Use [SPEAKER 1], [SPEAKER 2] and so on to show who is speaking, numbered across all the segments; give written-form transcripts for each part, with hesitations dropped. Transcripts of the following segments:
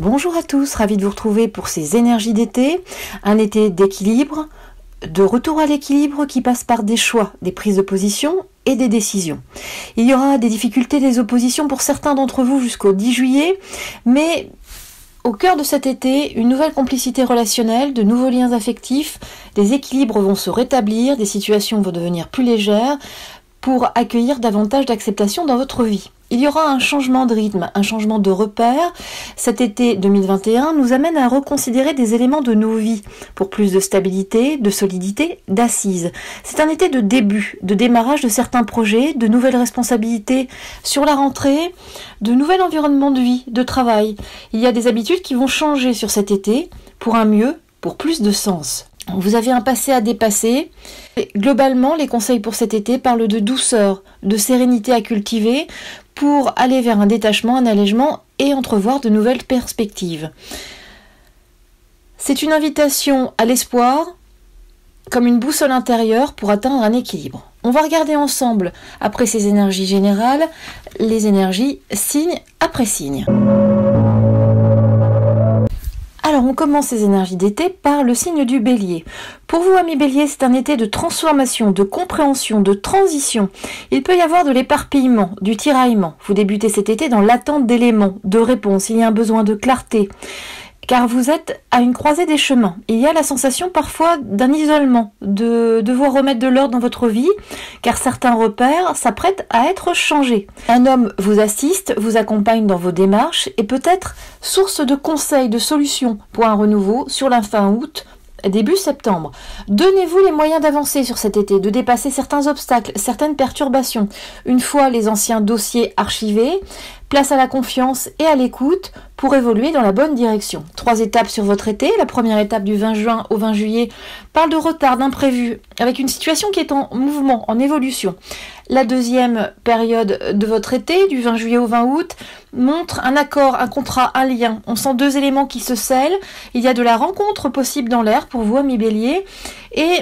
[SPEAKER 1] Bonjour à tous, ravi de vous retrouver pour ces énergies d'été, un été d'équilibre, de retour à l'équilibre qui passe par des choix, des prises de position et des décisions. Il y aura des difficultés, des oppositions pour certains d'entre vous jusqu'au 10 juillet, mais au cœur de cet été, une nouvelle complicité relationnelle, de nouveaux liens affectifs, des équilibres vont se rétablir, des situations vont devenir plus légères pour accueillir davantage d'acceptation dans votre vie. Il y aura un changement de rythme, un changement de repère. Cet été 2021 nous amène à reconsidérer des éléments de nos vies pour plus de stabilité, de solidité, d'assises. C'est un été de début, de démarrage de certains projets, de nouvelles responsabilités sur la rentrée, de nouvel environnement de vie, de travail. Il y a des habitudes qui vont changer sur cet été pour un mieux, pour plus de sens. Vous avez un passé à dépasser. Globalement, les conseils pour cet été parlent de douceur, de sérénité à cultiver pour aller vers un détachement, un allègement et entrevoir de nouvelles perspectives. C'est une invitation à l'espoir, comme une boussole intérieure pour atteindre un équilibre. On va regarder ensemble, après ces énergies générales, les énergies signe après signe. Alors on commence ces énergies d'été par le signe du Bélier. Pour vous, amis Bélier, c'est un été de transformation, de compréhension, de transition. Il peut y avoir de l'éparpillement, du tiraillement. Vous débutez cet été dans l'attente d'éléments, de réponses. Il y a un besoin de clarté, car vous êtes à une croisée des chemins. Il y a la sensation parfois d'un isolement, de devoir remettre de l'ordre dans votre vie, car certains repères s'apprêtent à être changés. Un homme vous assiste, vous accompagne dans vos démarches et peut être source de conseils, de solutions pour un renouveau sur la fin août, début septembre. Donnez-vous les moyens d'avancer sur cet été, de dépasser certains obstacles, certaines perturbations. Une fois les anciens dossiers archivés, place à la confiance et à l'écoute pour évoluer dans la bonne direction. 3 étapes sur votre été. La première étape du 20 juin au 20 juillet parle de retard, d'imprévu, avec une situation qui est en mouvement, en évolution. La deuxième période de votre été, du 20 juillet au 20 août, montre un accord, un contrat, un lien. On sent 2 éléments qui se scellent. Il y a de la rencontre possible dans l'air pour vous, amis Bélier. Et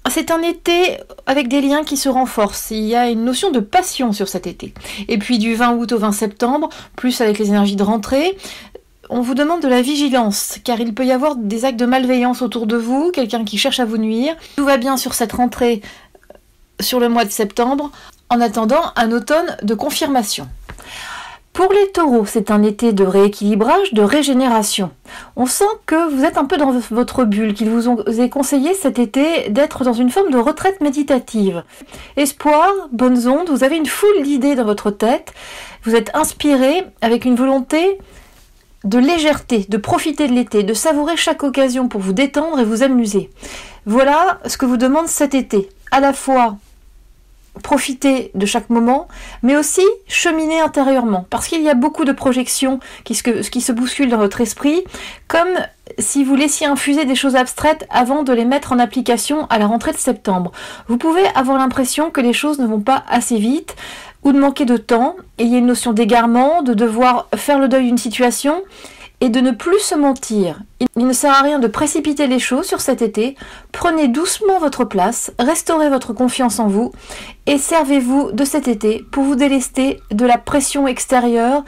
[SPEAKER 1] c'est un été avec des liens qui se renforcent. Il y a une notion de passion sur cet été. Et puis du 20 août au 20 septembre, plus avec les énergies de rentrée, on vous demande de la vigilance, car il peut y avoir des actes de malveillance autour de vous, quelqu'un qui cherche à vous nuire. Tout va bien sur cette rentrée, sur le mois de septembre, en attendant un automne de confirmation. Pour les taureaux, c'est un été de rééquilibrage, de régénération. On sent que vous êtes un peu dans votre bulle, qu'il vous est conseillé cet été d'être dans une forme de retraite méditative. Espoir, bonnes ondes, vous avez une foule d'idées dans votre tête, vous êtes inspiré avec une volonté de légèreté, de profiter de l'été, de savourer chaque occasion pour vous détendre et vous amuser. Voilà ce que vous demande cet été. À la fois profiter de chaque moment, mais aussi cheminer intérieurement, parce qu'il y a beaucoup de projections qui se bousculent dans votre esprit, comme si vous laissiez infuser des choses abstraites avant de les mettre en application à la rentrée de septembre. Vous pouvez avoir l'impression que les choses ne vont pas assez vite, ou de manquer de temps, et il y a une notion d'égarement, de devoir faire le deuil d'une situation, et de ne plus se mentir. Il ne sert à rien de précipiter les choses sur cet été. Prenez doucement votre place, restaurez votre confiance en vous et servez-vous de cet été pour vous délester de la pression extérieure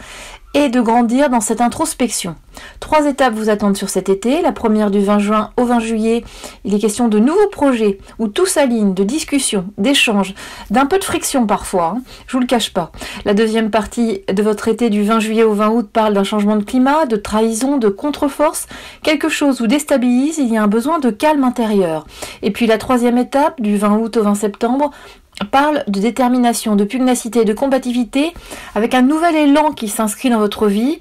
[SPEAKER 1] et de grandir dans cette introspection. 3 étapes vous attendent sur cet été. La première du 20 juin au 20 juillet, il est question de nouveaux projets où tout s'aligne, de discussions, d'échanges, d'un peu de friction parfois, je vous le cache pas. La deuxième partie de votre été du 20 juillet au 20 août parle d'un changement de climat, de trahison, de contre-force. Quelque chose vous déstabilise, il y a un besoin de calme intérieur. Et puis la troisième étape du 20 août au 20 septembre parle de détermination, de pugnacité, de combativité, avec un nouvel élan qui s'inscrit dans votre vie,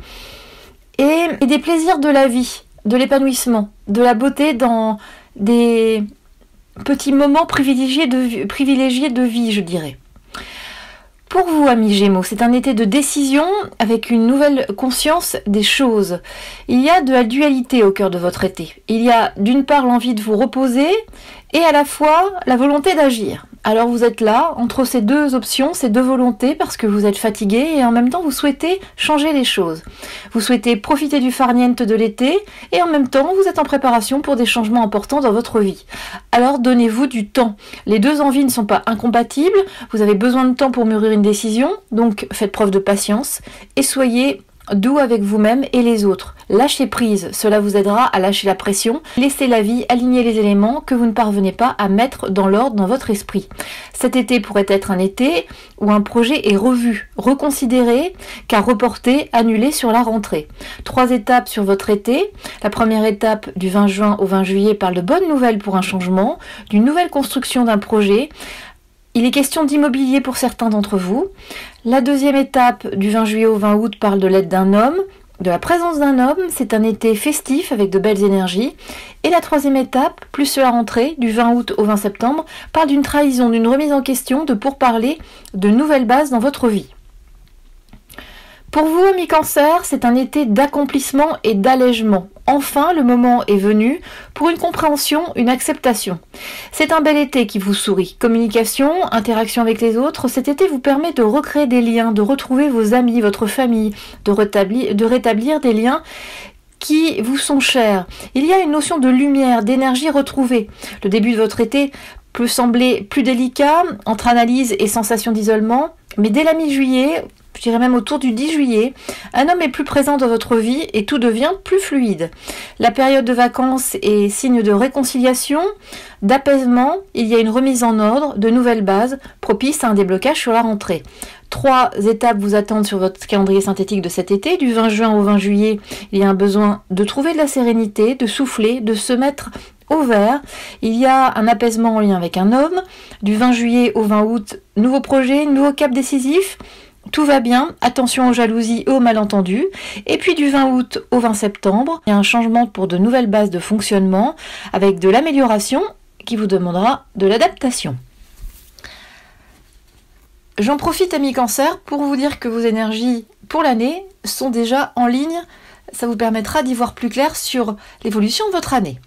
[SPEAKER 1] et des plaisirs de la vie, de l'épanouissement, de la beauté dans des petits moments privilégiés de vie, je dirais. Pour vous, amis Gémeaux, c'est un été de décision avec une nouvelle conscience des choses. Il y a de la dualité au cœur de votre été. Il y a d'une part l'envie de vous reposer et à la fois la volonté d'agir. Alors vous êtes là, entre ces 2 options, ces 2 volontés, parce que vous êtes fatigué et en même temps vous souhaitez changer les choses. Vous souhaitez profiter du farniente de l'été et en même temps vous êtes en préparation pour des changements importants dans votre vie. Alors donnez-vous du temps. Les 2 envies ne sont pas incompatibles, vous avez besoin de temps pour mûrir une décision, donc faites preuve de patience et soyez doux avec vous-même et les autres. Lâchez prise, cela vous aidera à lâcher la pression. Laissez la vie aligner les éléments que vous ne parvenez pas à mettre dans l'ordre dans votre esprit. Cet été pourrait être un été où un projet est revu, reconsidéré, car reporté, annulé sur la rentrée. 3 étapes sur votre été. La première étape du 20 juin au 20 juillet parle de bonnes nouvelles pour un changement, d'une nouvelle construction d'un projet. Il est question d'immobilier pour certains d'entre vous. La deuxième étape du 20 juillet au 20 août parle de l'aide d'un homme, de la présence d'un homme. C'est un été festif avec de belles énergies. Et la troisième étape, plus sur la rentrée, du 20 août au 20 septembre, parle d'une trahison, d'une remise en question, de pourparlers, de nouvelles bases dans votre vie. Pour vous, amis Cancer, c'est un été d'accomplissement et d'allègement. Enfin, le moment est venu pour une compréhension, une acceptation. C'est un bel été qui vous sourit. Communication, interaction avec les autres, cet été vous permet de recréer des liens, de retrouver vos amis, votre famille, de rétablir des liens qui vous sont chers. Il y a une notion de lumière, d'énergie retrouvée. Le début de votre été peut sembler plus délicat entre analyse et sensation d'isolement, mais dès la mi-juillet, je dirais même autour du 10 juillet, un homme est plus présent dans votre vie et tout devient plus fluide. La période de vacances est signe de réconciliation, d'apaisement, il y a une remise en ordre, de nouvelles bases, propices à un déblocage sur la rentrée. 3 étapes vous attendent sur votre calendrier synthétique de cet été. Du 20 juin au 20 juillet, il y a un besoin de trouver de la sérénité, de souffler, de se mettre au vert. Il y a un apaisement en lien avec un homme. Du 20 juillet au 20 août, nouveau projet, nouveau cap décisif. Tout va bien, attention aux jalousies et aux malentendus. Et puis du 20 août au 20 septembre, il y a un changement pour de nouvelles bases de fonctionnement avec de l'amélioration qui vous demandera de l'adaptation. J'en profite, amis Cancer, pour vous dire que vos énergies pour l'année sont déjà en ligne. Ça vous permettra d'y voir plus clair sur l'évolution de votre année.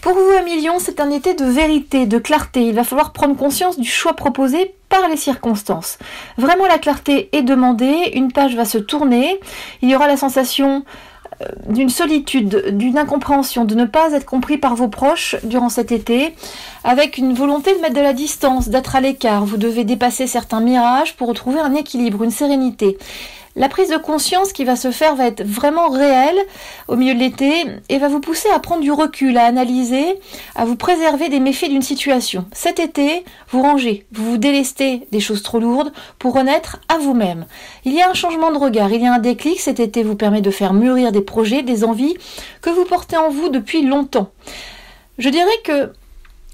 [SPEAKER 1] Pour vous, amis Lion, c'est un été de vérité, de clarté. Il va falloir prendre conscience du choix proposé par les circonstances. Vraiment, la clarté est demandée. Une page va se tourner. Il y aura la sensation d'une solitude, d'une incompréhension, de ne pas être compris par vos proches durant cet été, avec une volonté de mettre de la distance, d'être à l'écart. Vous devez dépasser certains mirages pour retrouver un équilibre, une sérénité. La prise de conscience qui va se faire va être vraiment réelle au milieu de l'été et va vous pousser à prendre du recul, à analyser, à vous préserver des méfaits d'une situation. Cet été, vous rangez, vous vous délestez des choses trop lourdes pour renaître à vous-même. Il y a un changement de regard, il y a un déclic. Cet été vous permet de faire mûrir des projets, des envies que vous portez en vous depuis longtemps. Je dirais que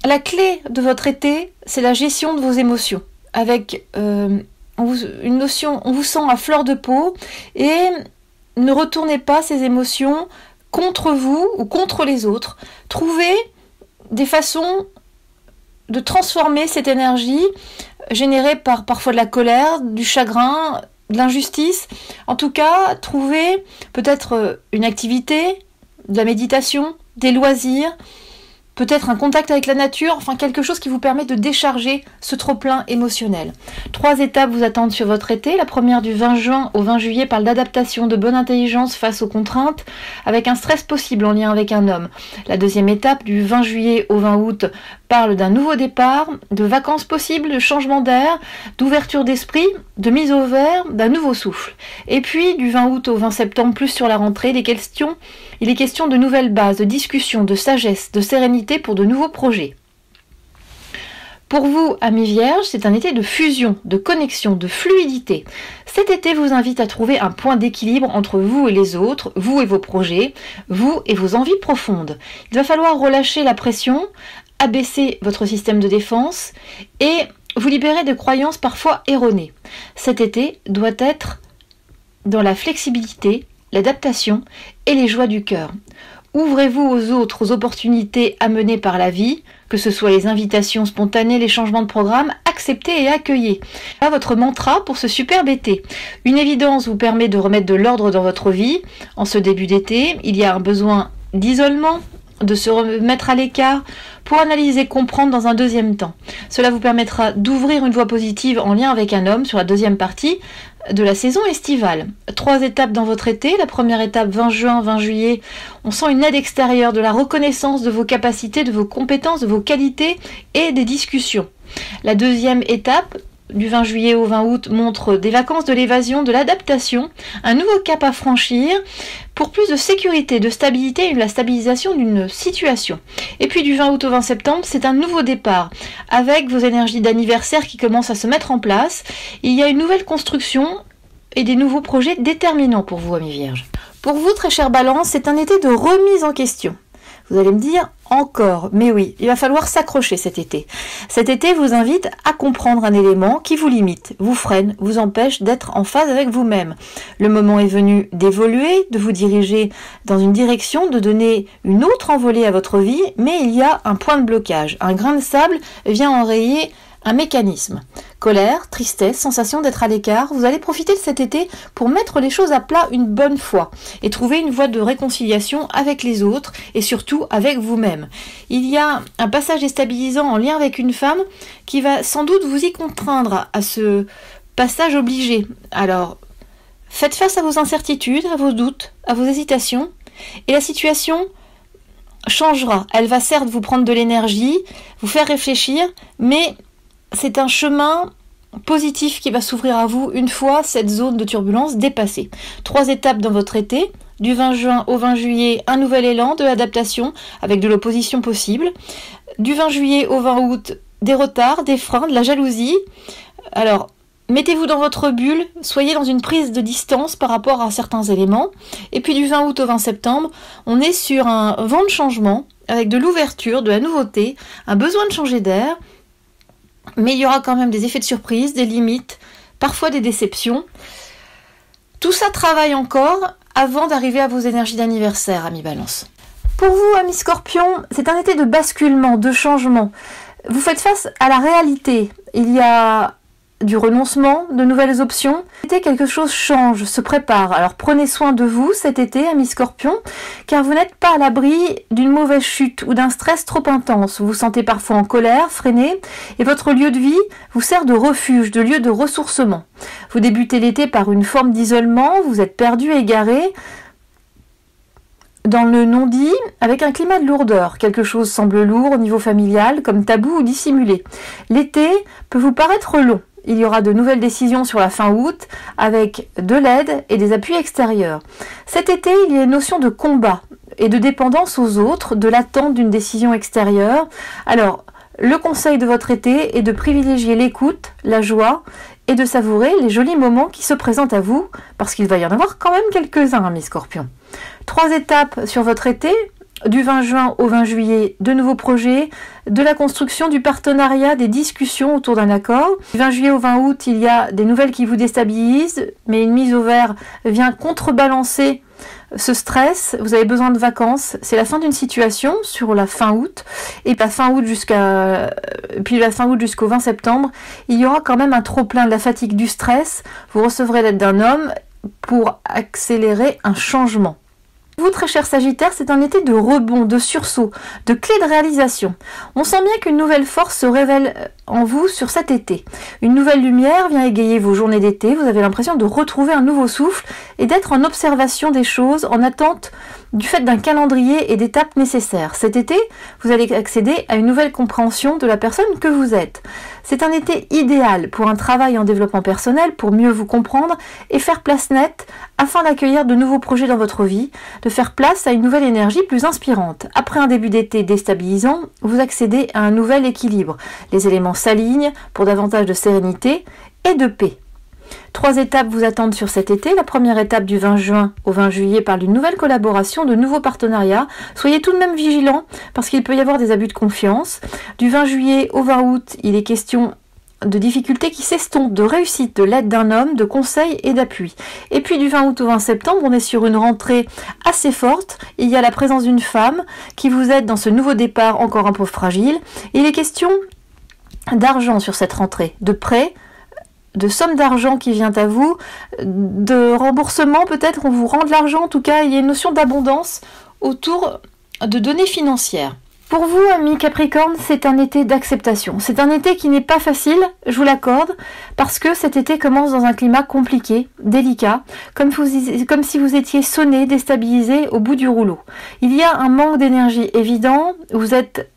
[SPEAKER 1] la clé de votre été, c'est la gestion de vos émotions, avec une notion, on vous sent à fleur de peau et ne retournez pas ces émotions contre vous ou contre les autres. Trouvez des façons de transformer cette énergie générée par parfois de la colère, du chagrin, de l'injustice. En tout cas, trouvez peut-être une activité, de la méditation, des loisirs, peut-être un contact avec la nature, enfin quelque chose qui vous permet de décharger ce trop-plein émotionnel. 3 étapes vous attendent sur votre été. La première du 20 juin au 20 juillet parle d'adaptation, de bonne intelligence face aux contraintes, avec un stress possible en lien avec un homme. La deuxième étape du 20 juillet au 20 août parle d'un nouveau départ, de vacances possibles, de changement d'air, d'ouverture d'esprit, de mise au vert, d'un nouveau souffle. Et puis du 20 août au 20 septembre, plus sur la rentrée, il est question de nouvelles bases, de discussions, de sagesse, de sérénité pour de nouveaux projets. Pour vous, amis Vierges, c'est un été de fusion, de connexion, de fluidité. Cet été vous invite à trouver un point d'équilibre entre vous et les autres, vous et vos projets, vous et vos envies profondes. Il va falloir relâcher la pression, abaisser votre système de défense et vous libérer de croyances parfois erronées. Cet été doit être dans la flexibilité, l'adaptation et les joies du cœur. Ouvrez-vous aux autres, aux opportunités amenées par la vie, que ce soit les invitations spontanées, les changements de programme, acceptez et accueillez. Voilà votre mantra pour ce superbe été. Une évidence vous permet de remettre de l'ordre dans votre vie. En ce début d'été, il y a un besoin d'isolement, de se remettre à l'écart pour analyser, comprendre dans un deuxième temps. Cela vous permettra d'ouvrir une voie positive en lien avec un homme sur la deuxième partie de la saison estivale. 3 étapes dans votre été. La première étape, 20 juin, 20 juillet, on sent une aide extérieure, de la reconnaissance de vos capacités, de vos compétences, de vos qualités et des discussions. La deuxième étape, du 20 juillet au 20 août montre des vacances de l'évasion, de l'adaptation, un nouveau cap à franchir pour plus de sécurité, de stabilité et la stabilisation d'une situation. Et puis du 20 août au 20 septembre, c'est un nouveau départ avec vos énergies d'anniversaire qui commencent à se mettre en place. Il y a une nouvelle construction et des nouveaux projets déterminants pour vous, amis vierges. Pour vous, très chère Balance, c'est un été de remise en question. Vous allez me dire, encore, mais oui, il va falloir s'accrocher cet été. Cet été vous invite à comprendre un élément qui vous limite, vous freine, vous empêche d'être en phase avec vous-même. Le moment est venu d'évoluer, de vous diriger dans une direction, de donner une autre envolée à votre vie, mais il y a un point de blocage. Un grain de sable vient enrayer un mécanisme. Colère, tristesse, sensation d'être à l'écart, vous allez profiter de cet été pour mettre les choses à plat une bonne fois et trouver une voie de réconciliation avec les autres et surtout avec vous-même. Il y a un passage déstabilisant en lien avec une femme qui va sans doute vous y contraindre à ce passage obligé. Alors, faites face à vos incertitudes, à vos doutes, à vos hésitations et la situation changera. Elle va certes vous prendre de l'énergie, vous faire réfléchir, mais c'est un chemin positif qui va s'ouvrir à vous une fois cette zone de turbulence dépassée. 3 étapes dans votre été. Du 20 juin au 20 juillet, un nouvel élan de l'adaptation avec de l'opposition possible. Du 20 juillet au 20 août, des retards, des freins, de la jalousie. Alors, mettez-vous dans votre bulle, soyez dans une prise de distance par rapport à certains éléments. Et puis du 20 août au 20 septembre, on est sur un vent de changement avec de l'ouverture, de la nouveauté, un besoin de changer d'air. Mais il y aura quand même des effets de surprise, des limites, parfois des déceptions. Tout ça travaille encore avant d'arriver à vos énergies d'anniversaire, amis Balance. Pour vous, amis Scorpion, c'est un été de basculement, de changement. Vous faites face à la réalité. Il y a du renoncement, de nouvelles options. Cet été, quelque chose change, se prépare. Alors prenez soin de vous cet été, amis Scorpion, car vous n'êtes pas à l'abri d'une mauvaise chute ou d'un stress trop intense. Vous vous sentez parfois en colère, freiné, et votre lieu de vie vous sert de refuge, de lieu de ressourcement. Vous débutez l'été par une forme d'isolement, vous êtes perdu, égaré, dans le non-dit, avec un climat de lourdeur. Quelque chose semble lourd au niveau familial, comme tabou ou dissimulé. L'été peut vous paraître long. Il y aura de nouvelles décisions sur la fin août avec de l'aide et des appuis extérieurs. Cet été, il y a une notion de combat et de dépendance aux autres, de l'attente d'une décision extérieure. Alors, le conseil de votre été est de privilégier l'écoute, la joie et de savourer les jolis moments qui se présentent à vous, parce qu'il va y en avoir quand même quelques-uns, mes Scorpions. 3 étapes sur votre été. Du 20 juin au 20 juillet, de nouveaux projets, de la construction, du partenariat, des discussions autour d'un accord. Du 20 juillet au 20 août, il y a des nouvelles qui vous déstabilisent, mais une mise au vert vient contrebalancer ce stress. Vous avez besoin de vacances. C'est la fin d'une situation sur la fin août. Et la fin août jusqu'au 20 septembre, il y aura quand même un trop-plein de la fatigue, du stress. Vous recevrez l'aide d'un homme pour accélérer un changement. Vous, très cher Sagittaire, c'est un été de rebond, de sursaut, de clé de réalisation. On sent bien qu'une nouvelle force se révèle en vous sur cet été. Une nouvelle lumière vient égayer vos journées d'été, vous avez l'impression de retrouver un nouveau souffle et d'être en observation des choses, en attente du fait d'un calendrier et d'étapes nécessaires. Cet été, vous allez accéder à une nouvelle compréhension de la personne que vous êtes. C'est un été idéal pour un travail en développement personnel, pour mieux vous comprendre et faire place nette afin d'accueillir de nouveaux projets dans votre vie, de faire place à une nouvelle énergie plus inspirante. Après un début d'été déstabilisant, vous accédez à un nouvel équilibre. Les éléments s'alignent pour davantage de sérénité et de paix. 3 étapes vous attendent sur cet été. La première étape du 20 juin au 20 juillet parle d'une nouvelle collaboration, de nouveaux partenariats. Soyez tout de même vigilants parce qu'il peut y avoir des abus de confiance. Du 20 juillet au 20 août, il est question de difficultés qui s'estompent, de réussite, de l'aide d'un homme, de conseils et d'appui. Et puis du 20 août au 20 septembre, on est sur une rentrée assez forte. Il y a la présence d'une femme qui vous aide dans ce nouveau départ encore un peu fragile. Il est question d'argent sur cette rentrée, de prêts, de somme d'argent qui vient à vous, de remboursement peut-être, on vous rend de l'argent, en tout cas il y a une notion d'abondance autour de données financières. Pour vous, amis Capricorne, c'est un été d'acceptation. C'est un été qui n'est pas facile, je vous l'accorde, parce que cet été commence dans un climat compliqué, délicat, comme si vous étiez sonné, déstabilisé au bout du rouleau. Il y a un manque d'énergie évident, vous êtes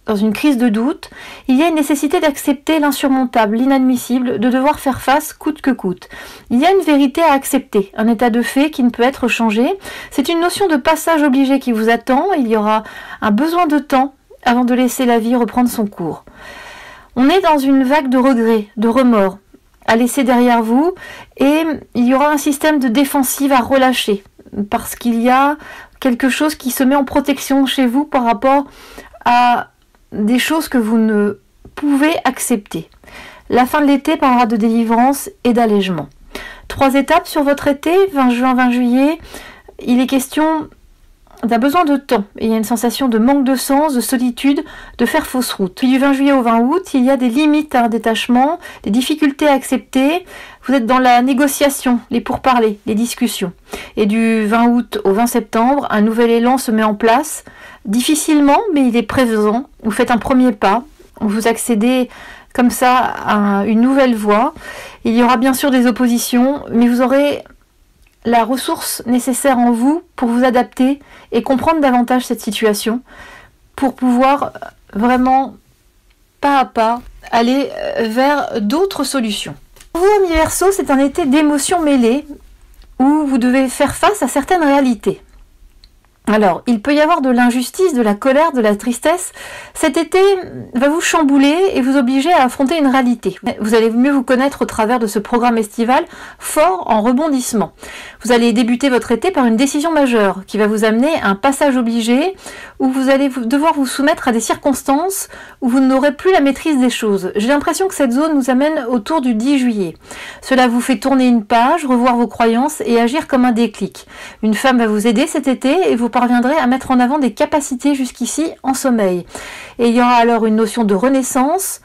[SPEAKER 1] dans une crise de doute, il y a une nécessité d'accepter l'insurmontable, l'inadmissible, de devoir faire face coûte que coûte. Il y a une vérité à accepter, un état de fait qui ne peut être changé. C'est une notion de passage obligé qui vous attend. Il y aura un besoin de temps avant de laisser la vie reprendre son cours. On est dans une vague de regrets, de remords à laisser derrière vous, et il y aura un système de défensive à relâcher, parce qu'il y a quelque chose qui se met en protection chez vous par rapport à des choses que vous ne pouvez accepter. La fin de l'été parlera de délivrance et d'allègement. 3 étapes sur votre été, 20 juin, 20 juillet. Il est question d'un besoin de temps. Il y a une sensation de manque de sens, de solitude, de faire fausse route. Puis du 20 juillet au 20 août, il y a des limites à un détachement, des difficultés à accepter. Vous êtes dans la négociation, les pourparlers, les discussions. Et du 20 août au 20 septembre, un nouvel élan se met en place. Difficilement, mais il est présent. Vous faites un premier pas. Vous accédez comme ça à une nouvelle voie. Il y aura bien sûr des oppositions, mais vous aurez la ressource nécessaire en vous pour vous adapter et comprendre davantage cette situation, pour pouvoir vraiment, pas à pas, aller vers d'autres solutions. Pour vous, amis Verseaux, c'est un été d'émotions mêlées, où vous devez faire face à certaines réalités. Alors, il peut y avoir de l'injustice, de la colère, de la tristesse. Cet été va vous chambouler et vous obliger à affronter une réalité. Vous allez mieux vous connaître au travers de ce programme estival fort en rebondissement. Vous allez débuter votre été par une décision majeure qui va vous amener à un passage obligé où vous allez devoir vous soumettre à des circonstances où vous n'aurez plus la maîtrise des choses. J'ai l'impression que cette zone nous amène autour du 10 juillet. Cela vous fait tourner une page, revoir vos croyances et agir comme un déclic. Une femme va vous aider cet été et vous parviendrez à mettre en avant des capacités jusqu'ici en sommeil. Et il y aura alors une notion de renaissance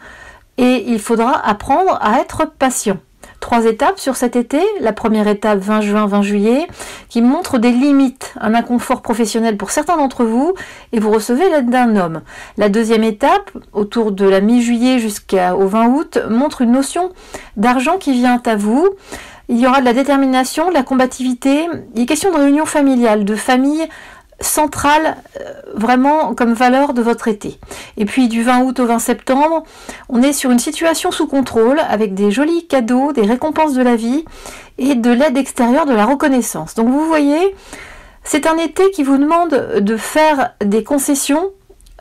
[SPEAKER 1] et il faudra apprendre à être patient. 3 étapes sur cet été. La première étape, 20 juin, 20 juillet, qui montre des limites, un inconfort professionnel pour certains d'entre vous, et vous recevez l'aide d'un homme. La deuxième étape, autour de la mi-juillet jusqu'au 20 août, montre une notion d'argent qui vient à vous. Il y aura de la détermination, de la combativité. Il est question de réunion familiale, de famille centrale, vraiment comme valeur de votre été. Et puis du 20 août au 20 septembre, on est sur une situation sous contrôle avec des jolis cadeaux, des récompenses de la vie et de l'aide extérieure, de la reconnaissance. Donc vous voyez, c'est un été qui vous demande de faire des concessions,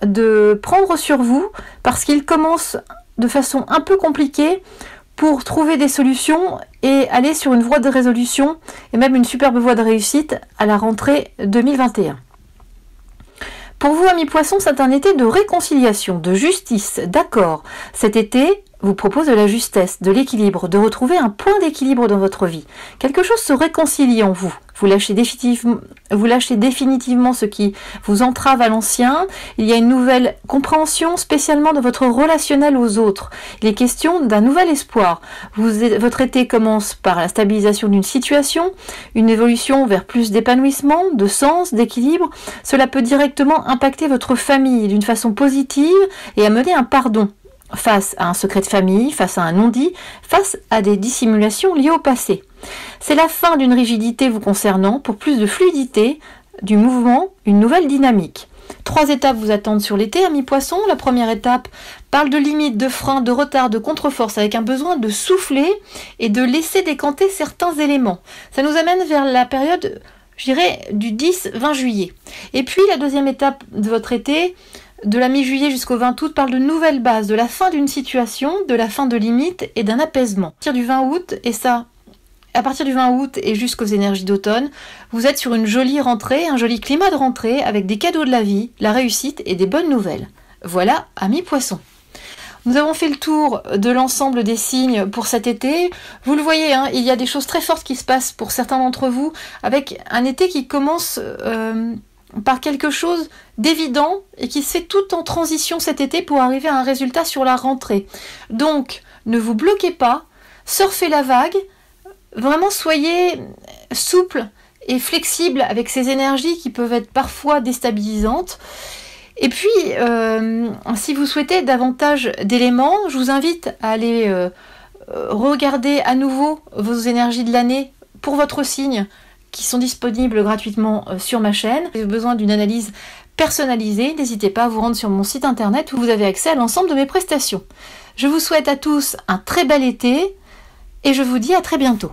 [SPEAKER 1] de prendre sur vous, parce qu'il commence de façon un peu compliquée pour trouver des solutions et aller sur une voie de résolution et même une superbe voie de réussite à la rentrée 2021. Pour vous, amis Poissons, c'est un été de réconciliation, de justice, d'accord. Cet été vous propose de la justesse, de l'équilibre, de retrouver un point d'équilibre dans votre vie. Quelque chose se réconcilie en vous. Vous lâchez définitivement ce qui vous entrave à l'ancien. Il y a une nouvelle compréhension, spécialement de votre relationnel aux autres. Il est question d'un nouvel espoir. Votre été commence par la stabilisation d'une situation, une évolution vers plus d'épanouissement, de sens, d'équilibre. Cela peut directement impacter votre famille d'une façon positive et amener un pardon face à un secret de famille, face à un non-dit, face à des dissimulations liées au passé. C'est la fin d'une rigidité vous concernant pour plus de fluidité, du mouvement, une nouvelle dynamique. 3 étapes vous attendent sur l'été, amis Poissons. La première étape parle de limites, de freins, de retard, de contre-force, avec un besoin de souffler et de laisser décanter certains éléments. Ça nous amène vers la période, je dirais, du 10-20 juillet. Et puis la deuxième étape de votre été, de la mi-juillet jusqu'au 20 août, parle de nouvelles bases, de la fin d'une situation, de la fin de limites et d'un apaisement. À partir du 20 août, à partir du 20 août et jusqu'aux énergies d'automne, vous êtes sur une jolie rentrée, un joli climat de rentrée avec des cadeaux de la vie, la réussite et des bonnes nouvelles. Voilà, amis Poissons. Nous avons fait le tour de l'ensemble des signes pour cet été. Vous le voyez, il y a des choses très fortes qui se passent pour certains d'entre vous, avec un été qui commence par quelque chose d'évident et qui se fait tout en transition cet été pour arriver à un résultat sur la rentrée. Donc, ne vous bloquez pas, surfez la vague, vraiment soyez souple et flexible avec ces énergies qui peuvent être parfois déstabilisantes. Et puis, si vous souhaitez davantage d'éléments, je vous invite à aller regarder à nouveau vos énergies de l'année pour votre signe, qui sont disponibles gratuitement sur ma chaîne. Si vous avez besoin d'une analyse personnalisée, n'hésitez pas à vous rendre sur mon site internet où vous avez accès à l'ensemble de mes prestations. Je vous souhaite à tous un très bel été et je vous dis à très bientôt.